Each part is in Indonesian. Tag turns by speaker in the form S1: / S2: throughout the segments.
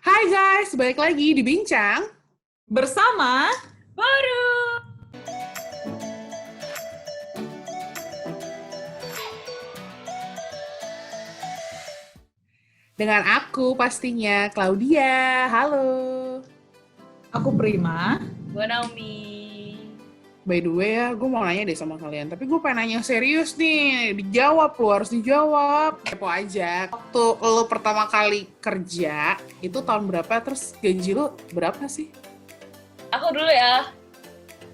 S1: Hai guys, balik lagi di Bincang
S2: bersama
S3: Baru.
S1: dengan aku pastinya Claudia. Halo.
S2: aku Prima.
S3: Gue Naomi.
S1: By the way ya, gue mau nanya deh sama kalian. Tapi gue pengen nanya serius nih. Dijawab, lu harus dijawab. Kepo aja. Waktu lu pertama kali kerja, itu tahun berapa? Terus gaji lu berapa sih?
S3: Aku dulu ya.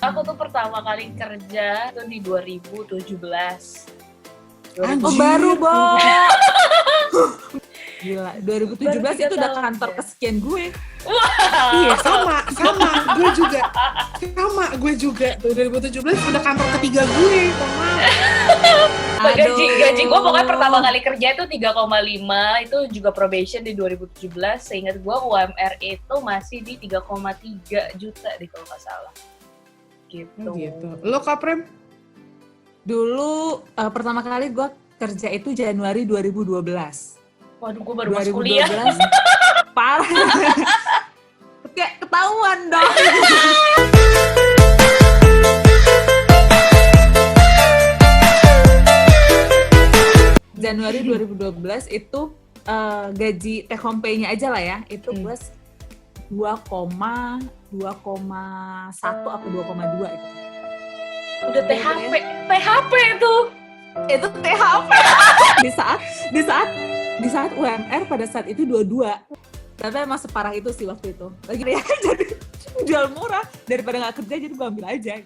S3: Aku tuh pertama kali kerja tuh di 2017.
S2: Oh baru, Bo. Gila, 2017 itu udah kantor kesekian gue.
S1: Iya, sama. Gue juga. Tuh, 2017 udah kantor ketiga gue.
S3: Gaji gue pokoknya pertama kali kerja itu 3,5. Itu juga probation di 2017. Seingat gue UMR itu masih di 3,3 juta deh kalau nggak salah. Gitu.
S1: Lo Kaprem?
S2: Dulu pertama kali gue kerja itu Januari 2012.
S3: Waduh, gue baru masuk kuliah.
S2: Parah. Kayak ketahuan dong. Januari 2012 itu gaji take home pay-nya aja lah ya. Itu gue 2,1 atau 2,2 itu.
S3: Udah THP itu.
S2: Itu THP. di saat UMR pada saat itu 22. Tapi emang separah itu sih waktu itu. Lagi ya jadi jual murah daripada nggak kerja jadi gue ambil aja.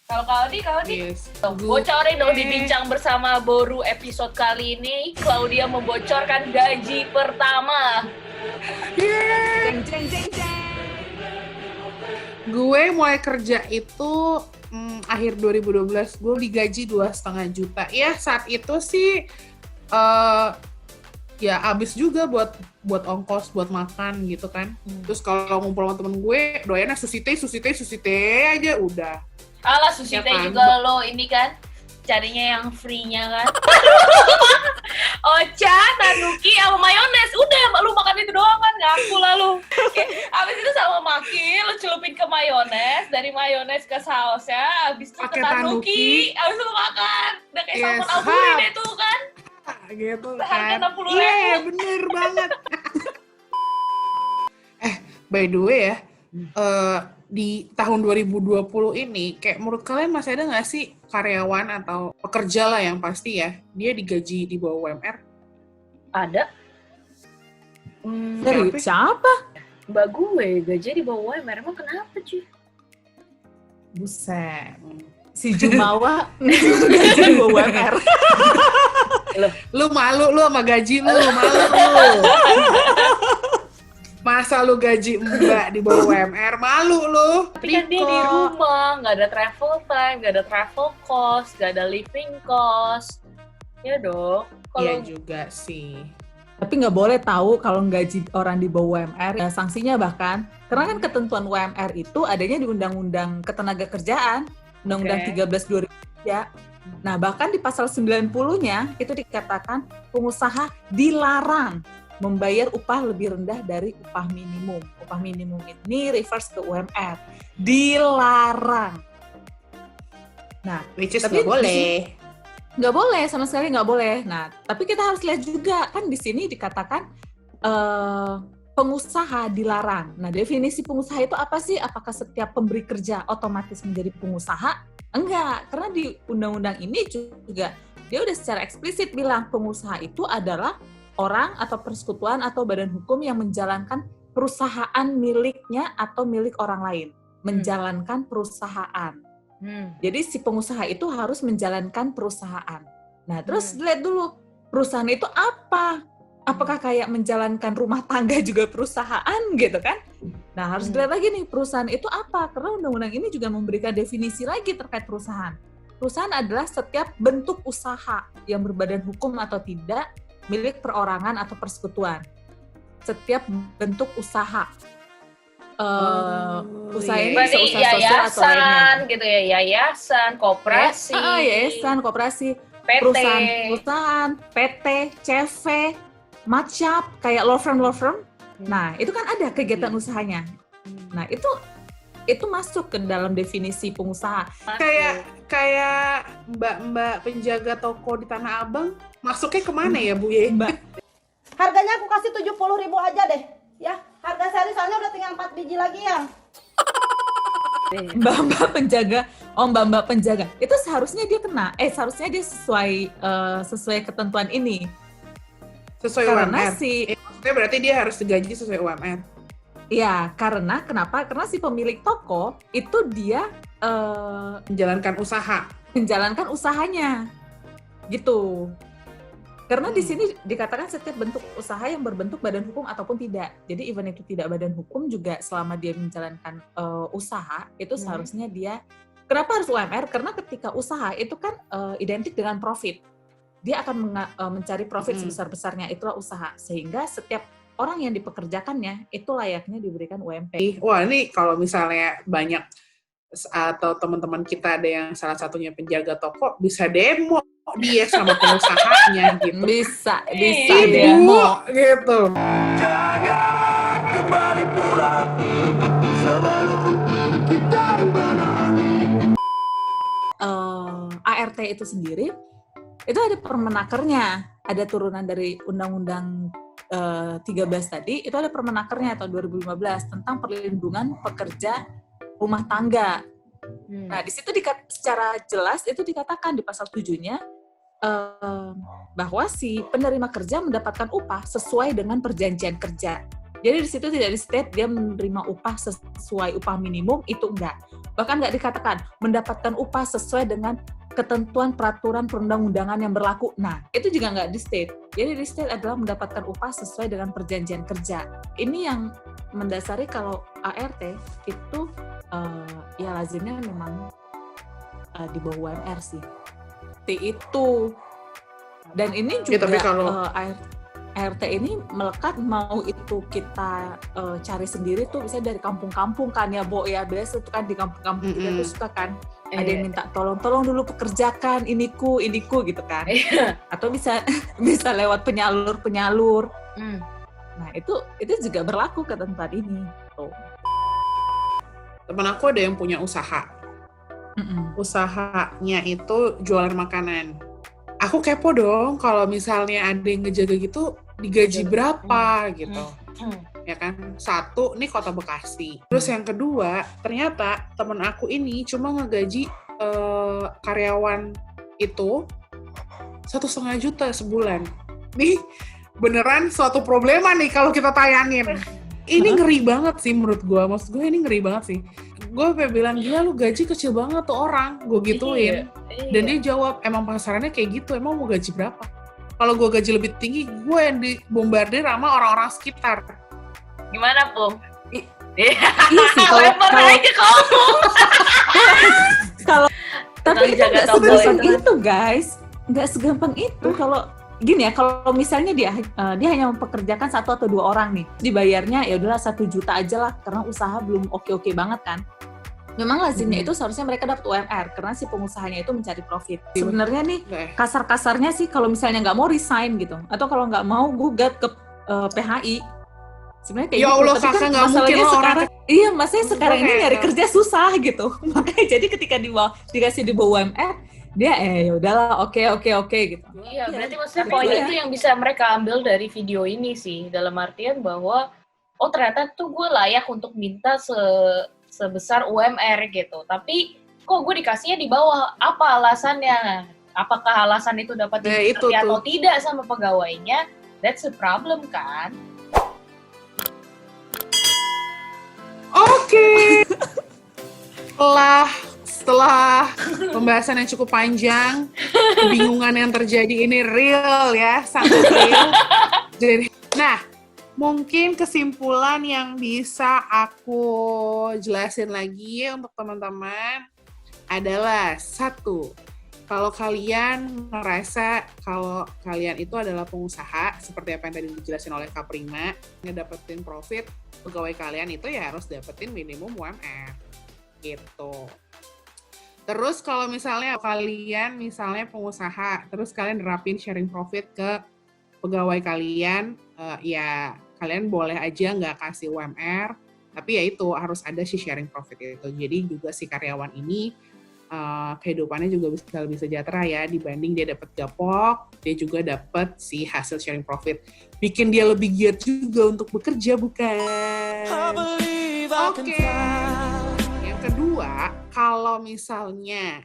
S3: Kalau Claudia,
S1: Yes.
S3: Bocorin dong di Bincang Bersama Boru episode kali ini. Claudia membocorkan gaji pertama.
S2: Jeng.
S1: Gue mulai kerja itu akhir 2012, gue digaji 2,5 juta. Ya saat itu sih ya abis juga buat ongkos, buat makan gitu kan. Terus kalau ngumpul sama temen gue, doyannya susite aja udah.
S3: Alah, Susite
S1: Ya kan?
S3: juga lo ini kan carinya yang free-nya kan. Ocha, tanuki sama mayones. Udah, lu makan itu doang kan, ngaku lah lu. Abis itu sama maki, lu celupin ke mayones, dari mayones ke sausnya, abis itu ke
S1: Pakai tanuki.
S3: abis itu lu makan. Udah kayak
S1: Yes,
S3: salmon alburi
S1: hap.
S3: deh tuh kan.
S1: Gitu
S3: Harga
S1: kan.
S3: 60.000.
S1: Iya, bener banget. By the way ya, di tahun 2020 ini, kayak menurut kalian masih ada nggak sih karyawan atau pekerja lah yang pasti ya, dia digaji di bawah UMR?
S3: Ada.
S2: Dari siapa?
S3: Mbak gue gajinya di bawah UMR, emang kenapa cuy?
S2: Buset. Si Jumawa gaji UMR.
S1: Lu malu lu sama gaji lu, malu lu. Masa lu gaji mbak di bawah UMR, malu lu.
S3: Tapi kan dia di rumah, nggak ada travel time, nggak ada travel cost, nggak ada living cost. Ya dong.
S1: Iya juga sih.
S2: Tapi nggak boleh tahu kalau gaji orang di bawah UMR, ya sanksinya bahkan. Karena kan ketentuan UMR itu adanya di Undang-Undang Ketenagakerjaan, Undang-Undang 13 2003. Nah, bahkan di pasal 90-nya itu dikatakan pengusaha dilarang membayar upah lebih rendah dari upah minimum. Upah minimum ini refers ke UMR. Dilarang. Nah,
S1: Which is
S2: tapi
S1: nggak boleh.
S2: Nggak boleh, sama sekali nggak boleh. Nah, tapi kita harus lihat juga, kan di sini dikatakan pengusaha dilarang. Nah, definisi pengusaha itu apa sih? Apakah setiap pemberi kerja otomatis menjadi pengusaha? Enggak, karena di undang-undang ini juga dia udah secara eksplisit bilang pengusaha itu adalah orang atau persekutuan atau badan hukum yang menjalankan perusahaan miliknya atau milik orang lain. Menjalankan perusahaan. Jadi si pengusaha itu harus menjalankan perusahaan. Nah, terus lihat dulu, perusahaan itu apa? Apakah kayak menjalankan rumah tangga juga perusahaan gitu kan? Nah, harus dilihat lagi nih, perusahaan itu apa? Karena undang-undang ini juga memberikan definisi lagi terkait perusahaan. Perusahaan adalah setiap bentuk usaha yang berbadan hukum atau tidak, milik perorangan atau persekutuan. Setiap bentuk usaha. Usaha ini bisa
S3: Berarti
S2: usaha sosial atau lainnya.
S3: yayasan gitu ya, yayasan, koperasi.
S2: Yayasan, koperasi,
S3: PT.
S2: perusahaan, PT, CV, matchap, kayak law firm, Nah, itu kan ada kegiatan usahanya. Nah, itu masuk ke dalam definisi pengusaha.
S1: Kayak mbak-mbak penjaga toko di Tanah Abang, masuknya kemana ya Bu ya?
S2: Mbak,
S4: Harganya aku kasih 70.000 aja deh. Ya, harga seri soalnya udah tinggal 4 biji lagi ya.
S2: mbak-mbak penjaga, mbak-mbak penjaga, itu seharusnya dia kena, seharusnya dia sesuai ketentuan ini.
S1: Sesuai
S2: Karena
S1: UMR. Maksudnya berarti dia harus digaji sesuai UMR.
S2: Ya, kenapa? Karena si pemilik toko itu dia
S1: Menjalankan usaha.
S2: menjalankan usahanya, gitu. Karena di sini dikatakan setiap bentuk usaha yang berbentuk badan hukum ataupun tidak. Jadi even itu tidak badan hukum juga selama dia menjalankan usaha itu seharusnya dia. Kenapa harus UMR? Karena ketika usaha itu kan identik dengan profit. Dia akan mencari profit sebesar-besarnya, itulah usaha. Sehingga setiap orang yang dipekerjakannya itu layaknya diberikan UMP.
S1: Wah, ini kalau misalnya banyak atau teman-teman kita ada yang salah satunya penjaga toko, bisa demo dia sama pengusahanya gitu.
S2: Bisa
S1: Ibu
S2: demo.
S1: gitu.
S2: ART itu sendiri itu ada permenakernya, ada turunan dari Undang-Undang 13 tadi, itu ada permenakernya tahun 2015 tentang perlindungan pekerja rumah tangga. Nah, di situ secara jelas itu dikatakan di pasal 7-nya bahwa si penerima kerja mendapatkan upah sesuai dengan perjanjian kerja. Jadi di situ tidak di-state dia menerima upah sesuai upah minimum, itu enggak. Bahkan enggak dikatakan mendapatkan upah sesuai dengan ketentuan peraturan perundang-undangan yang berlaku. Nah, itu juga enggak di-state. Jadi di-state adalah mendapatkan upah sesuai dengan perjanjian kerja. Ini yang mendasari kalau ART itu ya lazimnya memang di bawah UMR sih. Itu. Dan ini juga
S1: Ya, tapi kalau
S2: ART ini melekat, mau itu kita cari sendiri tuh bisa dari kampung-kampung kan ya, Bo, ya biasa tuh kan di kampung-kampung kita tuh suka kan ada yang minta tolong dulu pekerjakan iniku gitu kan. Atau bisa lewat penyalur. Nah, itu juga berlaku ketentuan ini. Tuh.
S1: teman aku ada yang punya usaha. Usahanya itu jualan makanan. Aku kepo dong kalau misalnya ada yang ngejaga gitu, digaji berapa gitu. Ya kan? Satu, ini kota Bekasi. Terus yang kedua, ternyata temen aku ini cuma ngegaji karyawan itu 1,5 juta sebulan. Nih, beneran suatu problema nih kalau kita tayangin. Ini ngeri banget sih menurut gue. Maksud gue ini ngeri banget sih. Gue pengen bilang, gila lu gaji kecil banget tuh orang. Gue gituin. Dan dia jawab, emang pasarannya kayak gitu, emang mau gaji berapa? Kalau gue gaji lebih tinggi, gue yang dibombardir sama orang-orang sekitar.
S3: Gimana, Pung?
S2: Iya sih,
S3: Lempar aja kamu.
S2: Tapi itu
S3: jaga
S2: nggak
S3: toko
S2: segampang
S3: itu.
S2: itu, guys. Nggak segampang itu. Kalau gini ya, kalau misalnya dia hanya mempekerjakan 1 atau 2 orang nih, dibayarnya ya udahlah 1 juta aja lah, karena usaha belum oke-oke banget kan. Memang lazimnya itu seharusnya mereka dapat UMR karena si pengusahanya itu mencari profit. Sebenarnya nih kasar-kasarnya sih kalau misalnya nggak mau resign gitu, atau kalau nggak mau gugat ke PHI. Sebenarnya kayak
S1: Ya
S2: gitu.
S1: Allah,
S2: Tapi
S1: kakak
S2: kan
S1: nggak mungkin
S2: masalahnya
S1: lah
S2: sekarang, iya masalahnya sekarang ini
S1: kayak
S2: nyari kerja susah gitu. Makanya jadi ketika dikasih di bawah UMR, dia ya udahlah oke gitu.
S3: Iya, berarti maksudnya
S2: tapi
S3: poin
S2: iya.
S3: itu yang bisa mereka ambil dari video ini sih, dalam artian bahwa ternyata tuh gue layak untuk minta sebesar UMR gitu, tapi kok gue dikasihnya di bawah, apa alasannya? Apakah alasan itu dapat dimengerti atau tidak sama pegawainya? That's a problem kan?
S1: Oke. Setelah pembahasan yang cukup panjang, kebingungan yang terjadi ini real ya, sangat real. Jadi, nah, mungkin kesimpulan yang bisa aku jelasin lagi untuk teman-teman adalah 1, kalau kalian merasa kalau kalian itu adalah pengusaha, seperti apa yang tadi dijelasin oleh Kak Prima, ngedapetin profit, pegawai kalian itu ya harus dapetin minimum UMR. Gitu. Terus kalau misalnya kalian pengusaha, terus kalian nerapin sharing profit ke pegawai kalian, ya kalian boleh aja nggak kasih UMR, tapi ya itu harus ada si sharing profit itu. Jadi juga si karyawan ini kehidupannya juga bisa lebih sejahtera ya, dibanding dia dapat gapok, dia juga dapat si hasil sharing profit. Bikin dia lebih giat juga untuk bekerja, bukan? Oke. Yang kedua, kalau misalnya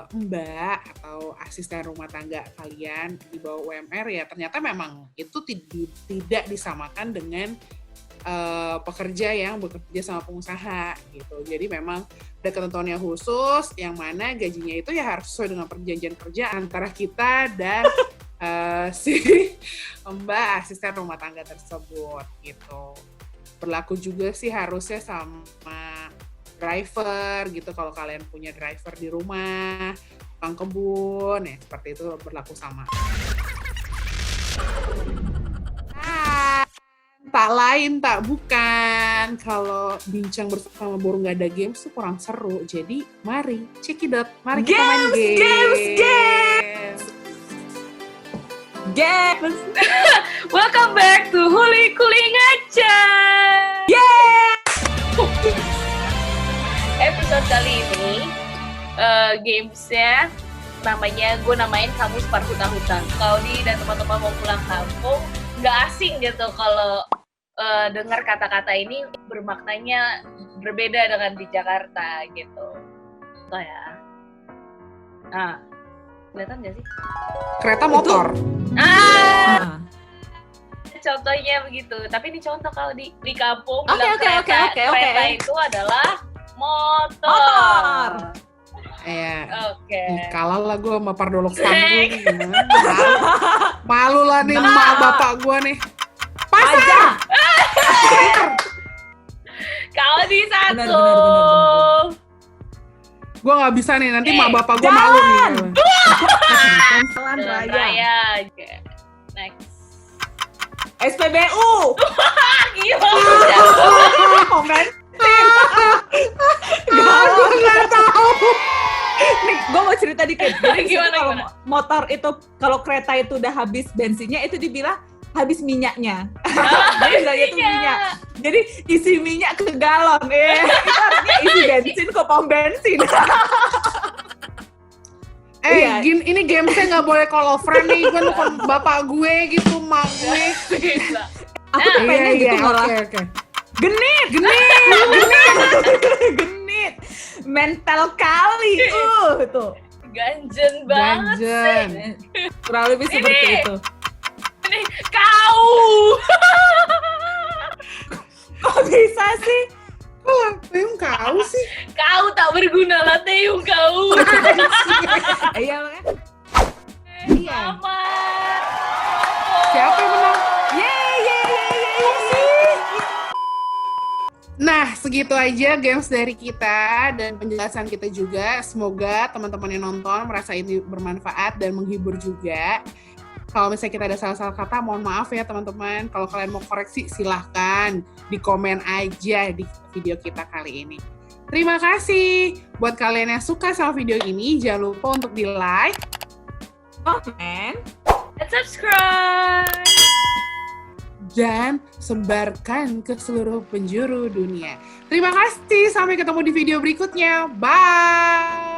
S1: Mbak atau asisten rumah tangga kalian di bawah UMR ya ternyata memang itu tidak disamakan dengan pekerja yang bekerja sama pengusaha gitu. Jadi memang ada ketentuannya khusus yang mana gajinya itu ya harus sesuai dengan perjanjian kerja antara kita dan si Mbak asisten rumah tangga tersebut gitu. Berlaku juga sih harusnya sama driver gitu, kalau kalian punya driver di rumah, tukang kebun, ya seperti itu berlaku sama. Tak lain tak bukan, kalau bincang bersama burung gak ada games tuh kurang seru. Jadi mari cekidot, mari kita main games.
S3: Welcome back to Huli Kuli Ngaca. Episode kali ini gamesnya gue namain kamu Parhuta-hutan. Claudi dan teman-teman mau pulang kampung, nggak asing gitu kalau dengar kata-kata ini bermaknanya berbeda dengan di Jakarta gitu. Oh ya. Nah, kelihatan nggak sih?
S1: Kereta motor.
S3: Contohnya begitu. Tapi ini contoh kalau di kampung
S2: Oke.
S3: kereta itu adalah motor.
S1: Oke. Kalah lah gue sama Pardolok Sanggung. Malu lah nih emak bapak gue nih. Pasar.
S3: Kalau di satu.
S2: Benar.
S1: Gue nggak bisa nih, nanti emak bapak gue malu nih.
S2: Jalan raya.
S3: Okay. Next.
S2: SPBU.
S3: Gila.
S2: Komen.
S1: Gue nggak tahu.
S2: Nih, gue mau cerita dikit. Jadi
S3: Gimana?
S2: kalau motor itu, kalau kereta itu udah habis bensinnya, itu dibilang habis minyaknya. Jadi itu minyak. Jadi isi minyak ke galon. Itu artinya isi bensin ke pom bensin. Iya.
S1: Ini gamesnya nggak boleh call of friend nih. Gue nelfon bapak gue gitu, mak gue.
S2: Aku tuh pengen gitu malah.
S1: Oke.
S2: Genit. Mental kali. Tuh.
S3: Ganjen banget sih.
S2: Kurang lebih seperti itu.
S3: Ini kau.
S2: Kok bisa sih?
S1: Kok Teung kau sih?
S3: Kau tak berguna lah Teung kau.
S2: Iya kan?
S3: Selamat.
S1: Siapa yang menang?
S2: Yeay.
S1: Nah, segitu aja games dari kita dan penjelasan kita juga. Semoga teman-teman yang nonton merasa ini bermanfaat dan menghibur juga. Kalau misalnya kita ada salah-salah kata, mohon maaf ya teman-teman. Kalau kalian mau koreksi, silahkan di komen aja di video kita kali ini. Terima kasih. Buat kalian yang suka sama video ini, jangan lupa untuk di-like,
S2: Komen.
S3: Dan subscribe.
S1: dan sebarkan ke seluruh penjuru dunia. Terima kasih, sampai ketemu di video berikutnya. Bye!